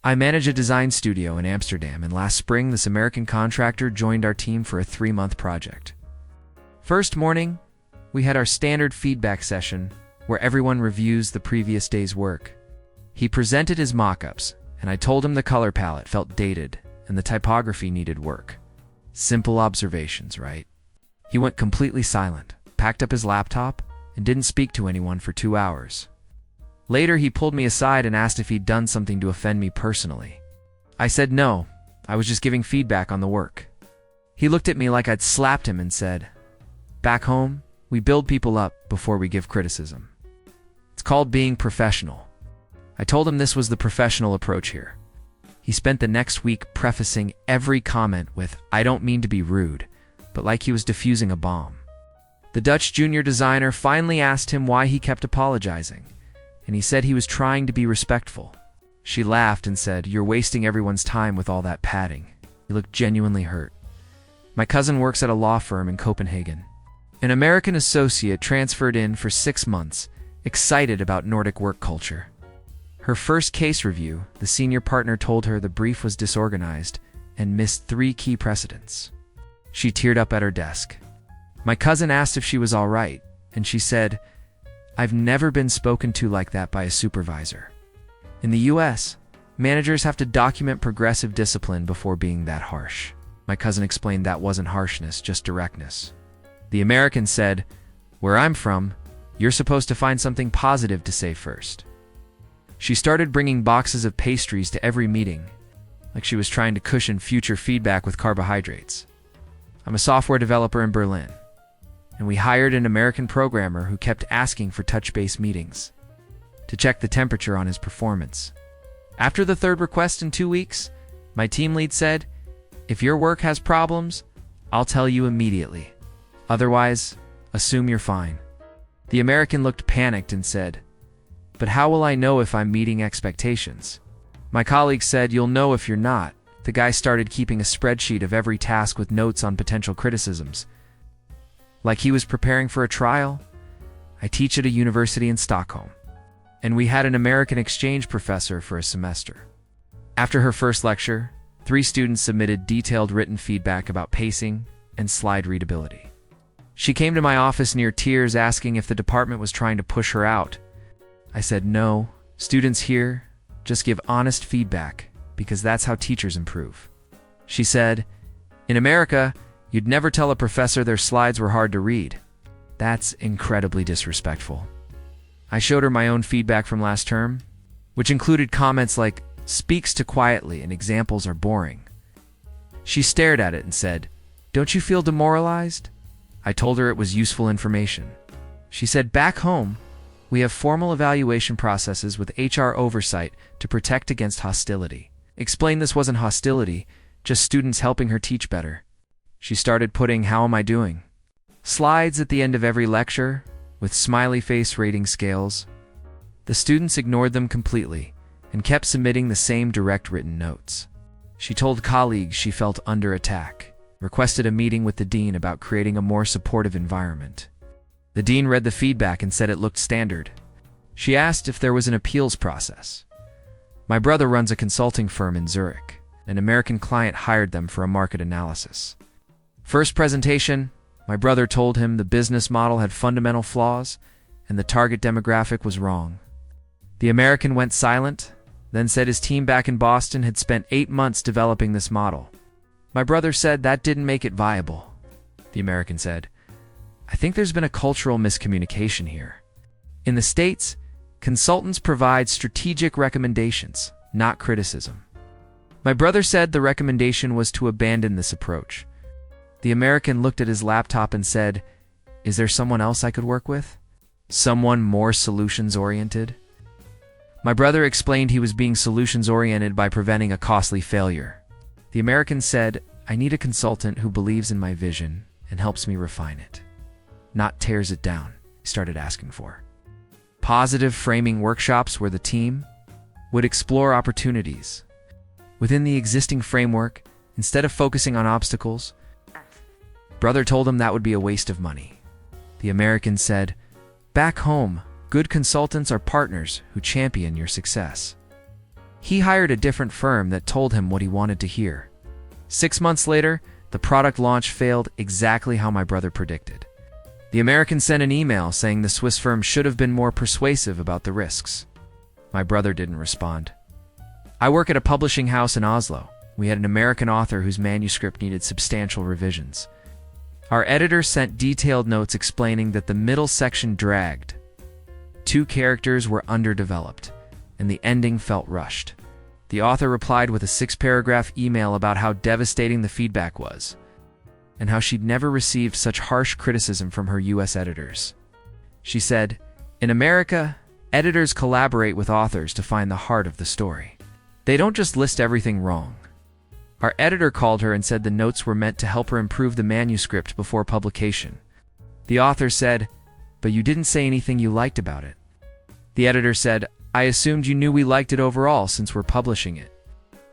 I manage a design studio in Amsterdam, and last spring this American contractor joined our team for a 3-month project. First morning, we had our standard feedback session where everyone reviews the previous day's work. He presented his mock-ups, and I told him the color palette felt dated and the typography needed work. Simple observations, right? He went completely silent, packed up his laptop, and didn't speak to anyone for 2 hours. Later, he pulled me aside and asked if he'd done something to offend me personally. I said no, I was just giving feedback on the work. He looked at me like I'd slapped him and said, "Back home, we build people up before we give criticism. It's called being professional." I told him this was the professional approach here. He spent the next week prefacing every comment with, "I don't mean to be rude," but like he was defusing a bomb. The Dutch junior designer finally asked him why he kept apologizing, and he said he was trying to be respectful. She laughed and said, "You're wasting everyone's time with all that padding." He looked genuinely hurt. My cousin works at a law firm in Copenhagen. An American associate transferred in for 6 months, excited about Nordic work culture. Her first case review, the senior partner told her the brief was disorganized and missed 3 key precedents. She teared up at her desk. My cousin asked if she was all right, and she said, "I've never been spoken to like that by a supervisor." In the US, managers have to document progressive discipline before being that harsh. My cousin explained that wasn't harshness, just directness. The American said, "Where I'm from, you're supposed to find something positive to say first." She started bringing boxes of pastries to every meeting, like she was trying to cushion future feedback with carbohydrates. I'm a software developer in Berlin, and we hired an American programmer who kept asking for touch-base meetings to check the temperature on his performance. After the 3rd request in 2 weeks, my team lead said, "If your work has problems, I'll tell you immediately. Otherwise, assume you're fine." The American looked panicked and said, "But how will I know if I'm meeting expectations?" My colleague said, "You'll know if you're not." The guy started keeping a spreadsheet of every task with notes on potential criticisms. Like he was preparing for a trial. I teach at a university in Stockholm, and we had an American exchange professor for a semester. After her first lecture, 3 students submitted detailed written feedback about pacing and slide readability. She came to my office near tears asking if the department was trying to push her out. I said, "No, students here just give honest feedback because that's how teachers improve." She said, "In America, you'd never tell a professor their slides were hard to read. That's incredibly disrespectful." I showed her my own feedback from last term, which included comments like, "Speaks too quietly and examples are boring." She stared at it and said, "Don't you feel demoralized?" I told her it was useful information. She said, "Back home, we have formal evaluation processes with HR oversight to protect against hostility." Explained this wasn't hostility, just students helping her teach better. She started putting "How am I doing?" slides at the end of every lecture with smiley face rating scales. The students ignored them completely and kept submitting the same direct written notes. She told colleagues she felt under attack, requested a meeting with the dean about creating a more supportive environment. The dean read the feedback and said it looked standard. She asked if there was an appeals process. My brother runs a consulting firm in Zurich. An American client hired them for a market analysis. First presentation, my brother told him the business model had fundamental flaws and the target demographic was wrong. The American went silent, then said his team back in Boston had spent 8 months developing this model. My brother said that didn't make it viable. The American said, "I think there's been a cultural miscommunication here. In the States, consultants provide strategic recommendations, not criticism." My brother said the recommendation was to abandon this approach. The American looked at his laptop and said, "Is there someone else I could work with? Someone more solutions-oriented?" My brother explained he was being solutions-oriented by preventing a costly failure. The American said, "I need a consultant who believes in my vision and helps me refine it, not tears it down," he started asking for. Positive framing workshops where the team would explore opportunities within the existing framework instead of focusing on obstacles. Brother told him that would be a waste of money. The American said, "Back home, good consultants are partners who champion your success." He hired a different firm that told him what he wanted to hear. 6 months later, the product launch failed exactly how my brother predicted. The American sent an email saying the Swiss firm should have been more persuasive about the risks. My brother didn't respond. I work at a publishing house in Oslo. We had an American author whose manuscript needed substantial revisions. Our editor sent detailed notes explaining that the middle section dragged. 2 characters were underdeveloped, and the ending felt rushed. The author replied with a 6-paragraph email about how devastating the feedback was, and how she'd never received such harsh criticism from her US editors. She said, "In America, editors collaborate with authors to find the heart of the story. They don't just list everything wrong." Our editor called her and said the notes were meant to help her improve the manuscript before publication. The author said, "But you didn't say anything you liked about it." The editor said, "I assumed you knew we liked it overall since we're publishing it."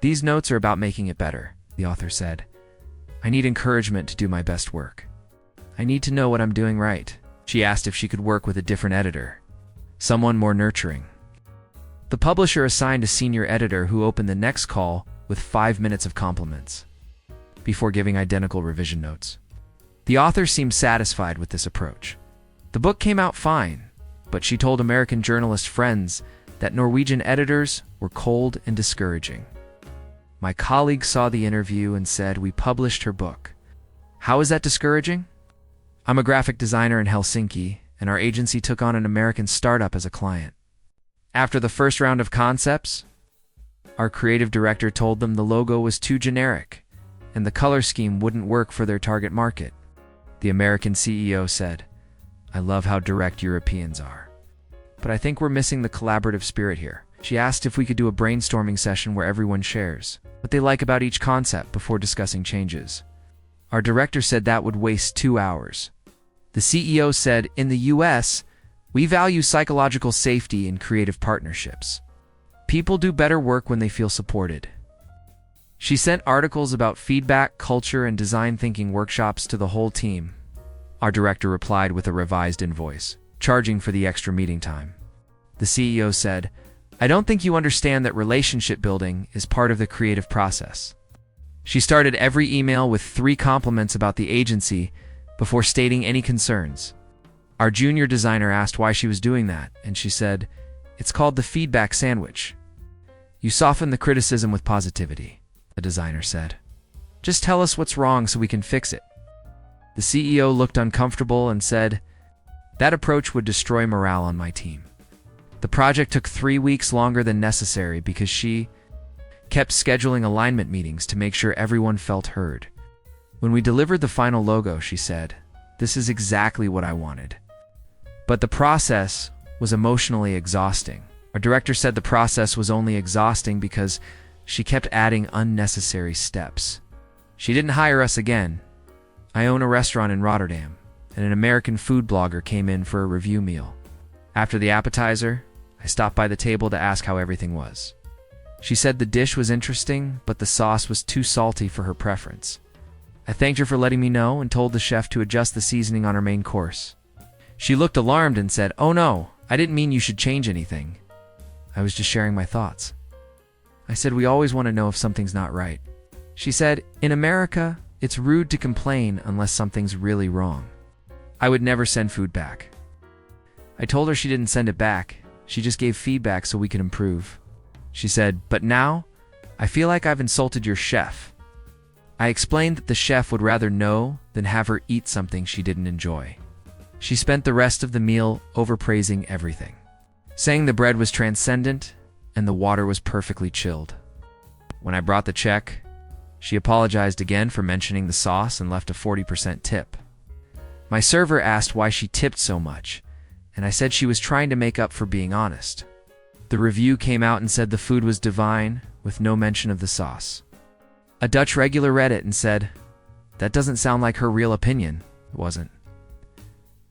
"These notes are about making it better," the author said. "I need encouragement to do my best work. I need to know what I'm doing right." She asked if she could work with a different editor, someone more nurturing. The publisher assigned a senior editor who opened the next call with 5 minutes of compliments, before giving identical revision notes. The author seemed satisfied with this approach. The book came out fine, but she told American journalist friends that Norwegian editors were cold and discouraging. My colleague saw the interview and said we published her book. How is that discouraging? I'm a graphic designer in Helsinki, and our agency took on an American startup as a client. After the first round of concepts, our creative director told them the logo was too generic, and the color scheme wouldn't work for their target market. The American CEO said, "I love how direct Europeans are, but I think we're missing the collaborative spirit here." She asked if we could do a brainstorming session where everyone shares what they like about each concept before discussing changes. Our director said that would waste 2 hours. The CEO said, "In the US, we value psychological safety in creative partnerships. People do better work when they feel supported." She sent articles about feedback, culture, and design thinking workshops to the whole team. Our director replied with a revised invoice, charging for the extra meeting time. The CEO said, "I don't think you understand that relationship building is part of the creative process." She started every email with 3 compliments about the agency before stating any concerns. Our junior designer asked why she was doing that, and she said, "It's called the feedback sandwich. You soften the criticism with positivity," the designer said. "Just tell us what's wrong so we can fix it." The CEO looked uncomfortable and said, "That approach would destroy morale on my team." The project took 3 weeks longer than necessary because she kept scheduling alignment meetings to make sure everyone felt heard. When we delivered the final logo, she said, "This is exactly what I wanted." But the process was emotionally exhausting. Our director said the process was only exhausting because she kept adding unnecessary steps. She didn't hire us again. I own a restaurant in Rotterdam, and an American food blogger came in for a review meal. After the appetizer, I stopped by the table to ask how everything was. She said the dish was interesting, but the sauce was too salty for her preference. I thanked her for letting me know and told the chef to adjust the seasoning on her main course. She looked alarmed and said, "Oh no, I didn't mean you should change anything. I was just sharing my thoughts." I said, "We always want to know if something's not right." She said, "In America, it's rude to complain unless something's really wrong." I would never send food back. I told her she didn't send it back. She just gave feedback so we could improve. She said, "But now, I feel like I've insulted your chef." I explained that the chef would rather know than have her eat something she didn't enjoy. She spent the rest of the meal overpraising everything, saying the bread was transcendent and the water was perfectly chilled. When I brought the check, she apologized again for mentioning the sauce and left a 40% tip. My server asked why she tipped so much, and I said she was trying to make up for being honest. The review came out and said the food was divine, with no mention of the sauce. A Dutch regular read it and said, "That doesn't sound like her real opinion." It wasn't.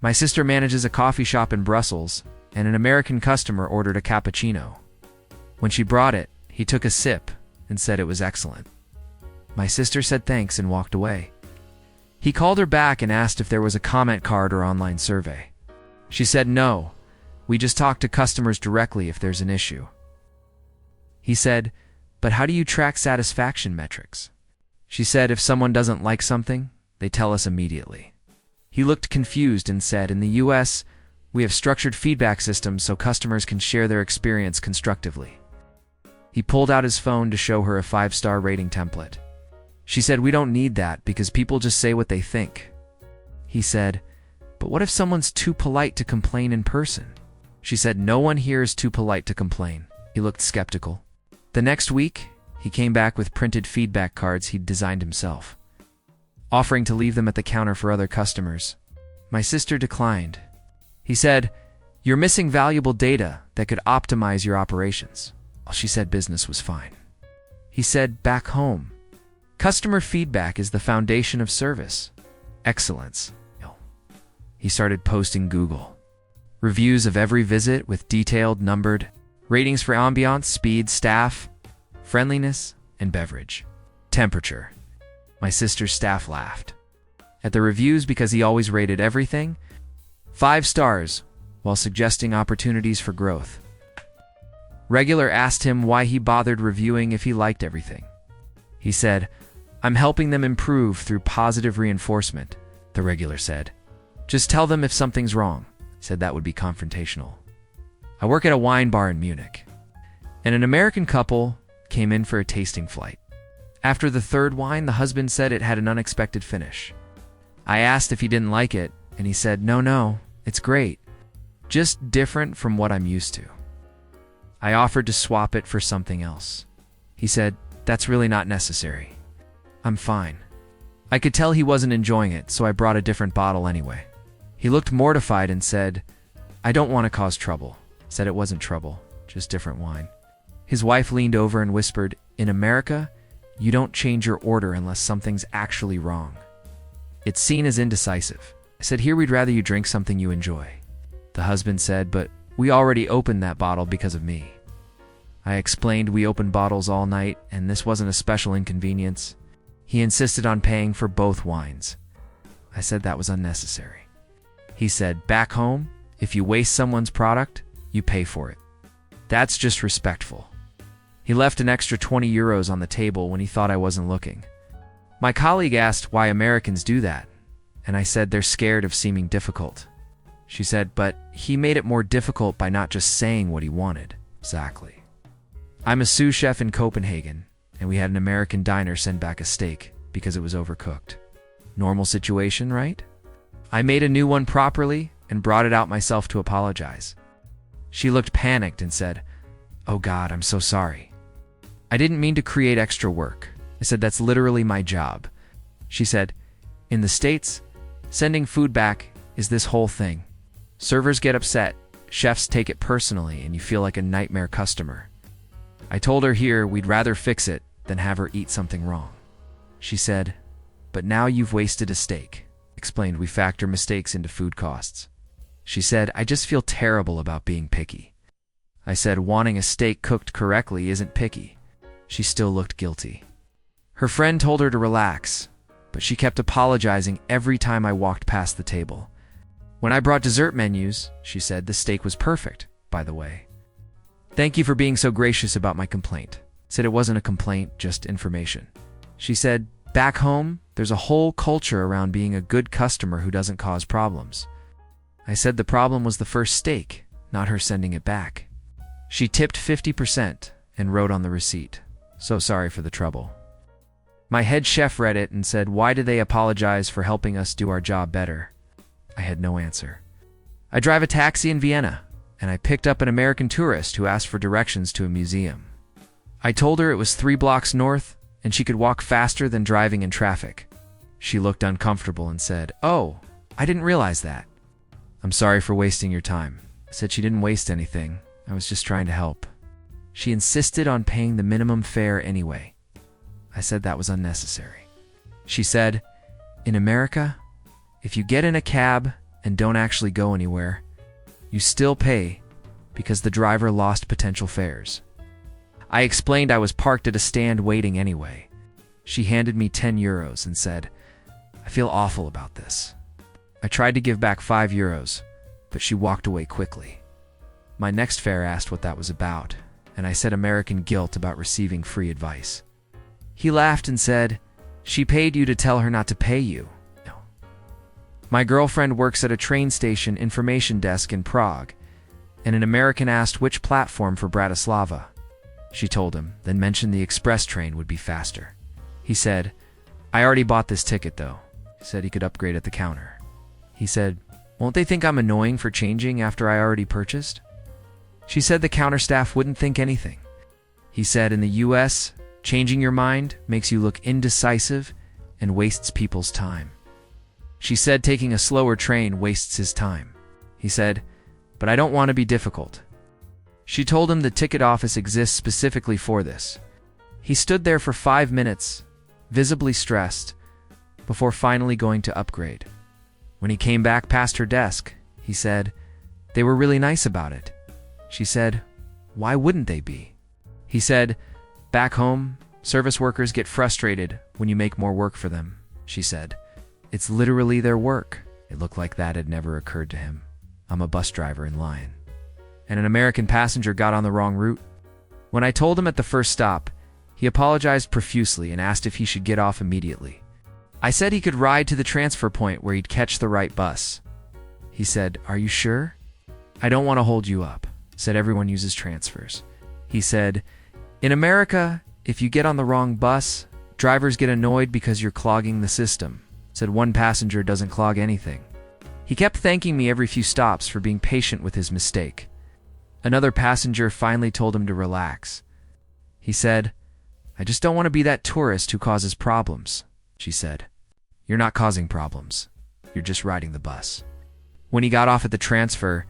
My sister manages a coffee shop in Brussels, and an American customer ordered a cappuccino. When she brought it, he took a sip and said it was excellent. My sister said thanks and walked away. He called her back and asked if there was a comment card or online survey. She said no, we just talk to customers directly if there's an issue. He said, "But how do you track satisfaction metrics?" She said, "If someone doesn't like something, they tell us immediately." He looked confused and said, "In the US, we have structured feedback systems so customers can share their experience constructively." He pulled out his phone to show her a 5-star rating template. She said, "We don't need that because people just say what they think." He said, "But what if someone's too polite to complain in person?" She said, "No one here is too polite to complain." He looked skeptical. The next week, he came back with printed feedback cards he'd designed himself, offering to leave them at the counter for other customers. My sister declined. He said, "You're missing valuable data that could optimize your operations." She said business was fine. He said, "Back home, customer feedback is the foundation of service excellence." He started posting Google reviews of every visit with detailed, numbered ratings for ambiance, speed, staff, friendliness, and beverage temperature. My sister's staff laughed at the reviews because he always rated everything 5 stars while suggesting opportunities for growth. Regular asked him why he bothered reviewing if he liked everything. He said, "I'm helping them improve through positive reinforcement." The regular said, "Just tell them if something's wrong." Said that would be confrontational. I work at a wine bar in Munich, and an American couple came in for a tasting flight. After the 3rd wine, the husband said it had an unexpected finish. I asked if he didn't like it, and he said, No, it's great. Just different from what I'm used to." I offered to swap it for something else. He said, "That's really not necessary. I'm fine." I could tell he wasn't enjoying it, so I brought a different bottle anyway. He looked mortified and said, "I don't want to cause trouble." Said it wasn't trouble, just different wine. His wife leaned over and whispered, "In America, you don't change your order unless something's actually wrong. It's seen as indecisive." I said, "Here we'd rather you drink something you enjoy." The husband said, "But we already opened that bottle because of me." I explained we opened bottles all night and this wasn't a special inconvenience. He insisted on paying for both wines. I said that was unnecessary. He said, "Back home, if you waste someone's product, you pay for it. That's just respectful." He left an extra 20 euros on the table when he thought I wasn't looking. My colleague asked why Americans do that, and I said they're scared of seeming difficult. She said, "But he made it more difficult by not just saying what he wanted." Exactly. I'm a sous chef in Copenhagen, and we had an American diner send back a steak because it was overcooked. Normal situation, right? I made a new one properly and brought it out myself to apologize. She looked panicked and said, "Oh God, I'm so sorry. I didn't mean to create extra work." I said, "That's literally my job." She said, "In the States, sending food back is this whole thing. Servers get upset, chefs take it personally, and you feel like a nightmare customer." I told her here we'd rather fix it than have her eat something wrong. She said, "But now you've wasted a steak." Explained we factor mistakes into food costs. She said, "I just feel terrible about being picky." I said, "Wanting a steak cooked correctly isn't picky." She still looked guilty. Her friend told her to relax, but she kept apologizing every time I walked past the table. When I brought dessert menus, she said, "The steak was perfect, by the way. Thank you for being so gracious about my complaint." Said it wasn't a complaint, just information. She said, "Back home, there's a whole culture around being a good customer who doesn't cause problems." I said the problem was the first steak, not her sending it back. She tipped 50% and wrote on the receipt, "So sorry for the trouble." My head chef read it and said, "Why do they apologize for helping us do our job better?" I had no answer. I drive a taxi in Vienna, and I picked up an American tourist who asked for directions to a museum. I told her it was 3 blocks north, and she could walk faster than driving in traffic. She looked uncomfortable and said, "Oh, I didn't realize that." "I'm sorry for wasting your time." I said she didn't waste anything. I was just trying to help. She insisted on paying the minimum fare anyway. I said that was unnecessary. She said, "In America, if you get in a cab and don't actually go anywhere, you still pay because the driver lost potential fares." I explained I was parked at a stand waiting anyway. She handed me 10 euros and said, "I feel awful about this." I tried to give back 5 euros, but she walked away quickly. My next fare asked what that was about, and I said American guilt about receiving free advice. He laughed and said, "She paid you to tell her not to pay you." No. My girlfriend works at a train station information desk in Prague, and an American asked which platform for Bratislava. She told him, then mentioned the express train would be faster. He said, "I already bought this ticket though." He said he could upgrade at the counter. He said, "Won't they think I'm annoying for changing after I already purchased?" She said the counter staff wouldn't think anything. He said in the US, changing your mind makes you look indecisive and wastes people's time. She said taking a slower train wastes his time. He said, "But I don't want to be difficult." She told him the ticket office exists specifically for this. He stood there for 5 minutes, visibly stressed, before finally going to upgrade. When he came back past her desk, he said, "They were really nice about it." She said, "Why wouldn't they be?" He said, "Back home, service workers get frustrated when you make more work for them." She said, "It's literally their work." It looked like that had never occurred to him. I'm a bus driver in Lyon. And an American passenger got on the wrong route. When I told him at the first stop, he apologized profusely and asked if he should get off immediately. I said he could ride to the transfer point where he'd catch the right bus. He said, "Are you sure?" "I don't want to hold you up," said everyone uses transfers. He said, "In America, if you get on the wrong bus, drivers get annoyed because you're clogging the system." Said one passenger doesn't clog anything. He kept thanking me every few stops for being patient with his mistake. Another passenger finally told him to relax. He said, "I just don't want to be that tourist who causes problems." She said, "You're not causing problems. You're just riding the bus." When he got off at the transfer,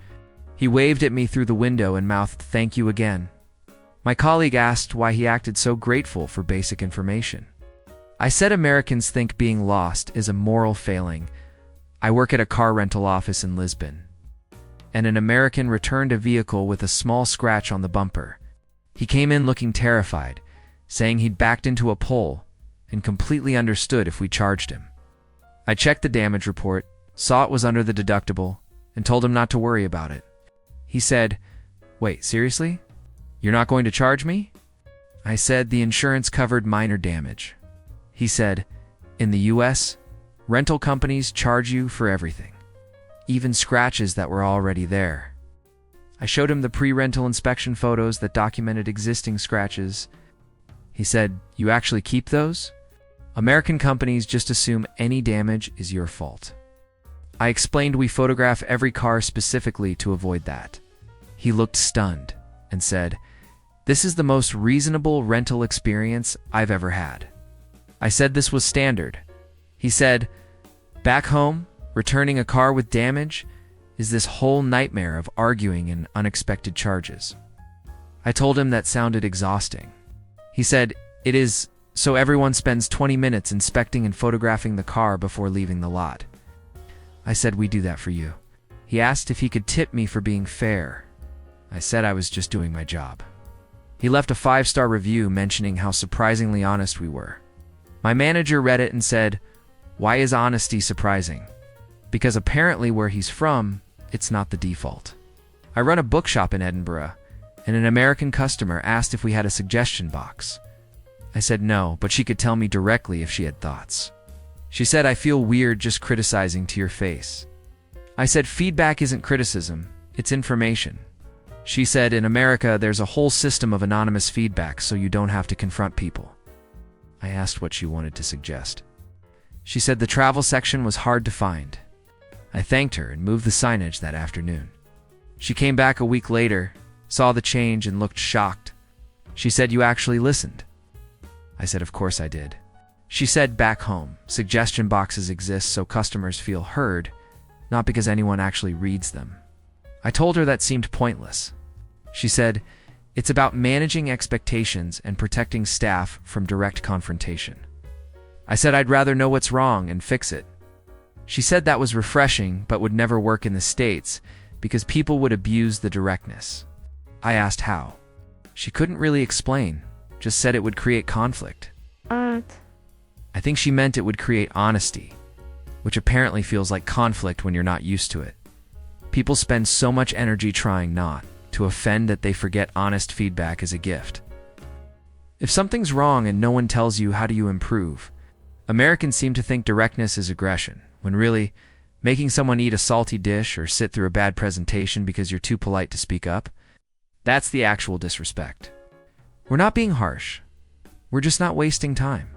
he waved at me through the window and mouthed, "Thank you again." My colleague asked why he acted so grateful for basic information. I said Americans think being lost is a moral failing. I work at a car rental office in Lisbon, and an American returned a vehicle with a small scratch on the bumper. He came in looking terrified, saying he'd backed into a pole and completely understood if we charged him. I checked the damage report, saw it was under the deductible, and told him not to worry about it. He said, "Wait, seriously? You're not going to charge me?" I said the insurance covered minor damage. He said, "In the US, rental companies charge you for everything, even scratches that were already there." I showed him the pre-rental inspection photos that documented existing scratches. He said, "You actually keep those?" American companies just assume any damage is your fault. I explained we photograph every car specifically to avoid that. He looked stunned and said, "This is the most reasonable rental experience I've ever had." I said this was standard. He said, "Back home, returning a car with damage is this whole nightmare of arguing and unexpected charges." I told him that sounded exhausting. He said, "It is, so everyone spends 20 minutes inspecting and photographing the car before leaving the lot." I said, "We do that for you." He asked if he could tip me for being fair. I said I was just doing my job. He left a 5-star review mentioning how surprisingly honest we were. My manager read it and said, "Why is honesty surprising?" Because apparently where he's from, it's not the default. I run a bookshop in Edinburgh, and an American customer asked if we had a suggestion box. I said no, but she could tell me directly if she had thoughts. She said, "I feel weird just criticizing to your face." I said feedback isn't criticism, it's information. She said, "In America, there's a whole system of anonymous feedback so you don't have to confront people." I asked what she wanted to suggest. She said the travel section was hard to find. I thanked her and moved the signage that afternoon. She came back a week later, saw the change, and looked shocked. She said, "You actually listened." I said, "Of course I did." She said, "Back home, suggestion boxes exist so customers feel heard, not because anyone actually reads them." I told her that seemed pointless. She said, "It's about managing expectations and protecting staff from direct confrontation." I said I'd rather know what's wrong and fix it. She said that was refreshing but would never work in the States because people would abuse the directness. I asked how. She couldn't really explain, just said it would create conflict. I think she meant it would create honesty, which apparently feels like conflict when you're not used to it. People spend so much energy trying not to offend that they forget honest feedback is a gift. If something's wrong and no one tells you, how do you improve? Americans seem to think directness is aggression, when really, making someone eat a salty dish or sit through a bad presentation because you're too polite to speak up, that's the actual disrespect. We're not being harsh. We're just not wasting time.